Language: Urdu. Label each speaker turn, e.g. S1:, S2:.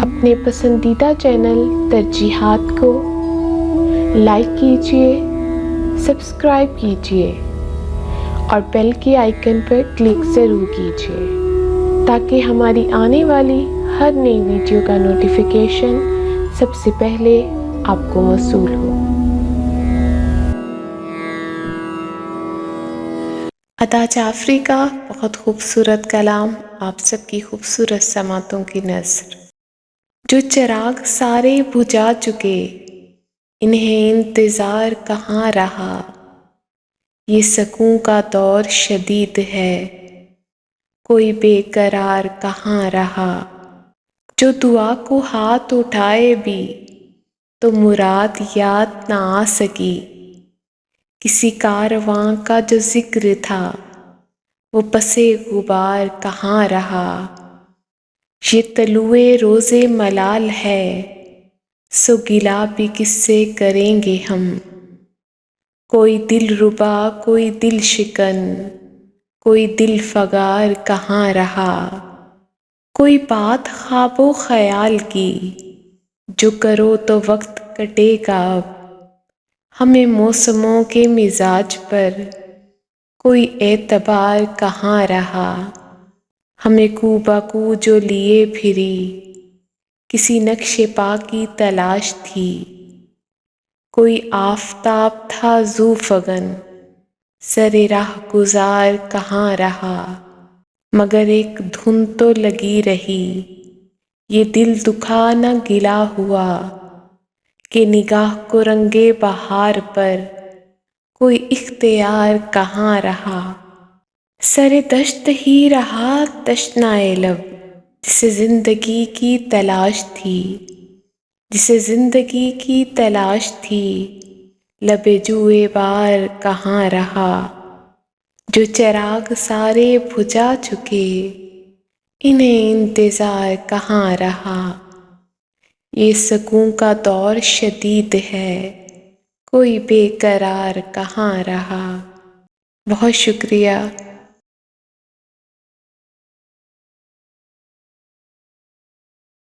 S1: اپنے پسندیدہ چینل ترجیحات کو لائک کیجیے، سبسکرائب کیجیے اور بیل کے آئیکن پر کلک ضرور کیجیے تاکہ ہماری آنے والی ہر نئی ویڈیو کا نوٹیفیکیشن سب سے پہلے آپ کو موصول ہو۔ عطا جعفری کا بہت خوبصورت کلام، آپ سب کی خوبصورت سماعتوں کی نثر۔ جو چراغ سارے بجھا چکے، انہیں انتظار کہاں رہا، یہ سکون کا دور شدید ہے، کوئی بے قرار کہاں رہا۔ جو دعا کو ہاتھ اٹھائے بھی تو مراد یاد نہ آ سکی، کسی کارواں کا جو ذکر تھا وہ پسِ غبار کہاں رہا۔ یہ طلوع روز ملال ہے، سو گلہ بھی کس سے کریں گے ہم۔ کوئی دل ربا کوئی دل شکن، کوئی دل فگار کہاں رہا۔ کوئی بات خواب و خیال کی، جو کرو تو وقت کٹے گا اب۔ ہمیں موسموں کے مزاج پر کوئی اعتبار کہاں رہا۔ ہمیں کو بکو جو لیے پھری، کسی نقش پا کی تلاش تھی۔ کوئی آفتاب تھا ذو فغن، سر راہ گزار کہاں رہا۔ مگر ایک دھن تو لگی رہی، یہ دل دکھا نہ گلا ہوا، کہ نگاہ کو رنگِ بہار پر کوئی اختیار کہاں رہا۔ سر دشت ہی رہا تشنۂ لب، جسے زندگی کی تلاش تھی، جسے زندگی کی تلاش تھی، لبِ جوئے بار کہاں رہا۔ جو چراغ سارے بجھا چکے، انہیں انتظار کہاں رہا۔ یہ سکون کا دور شدید ہے، کوئی بے قرار کہاں رہا۔ بہت شکریہ۔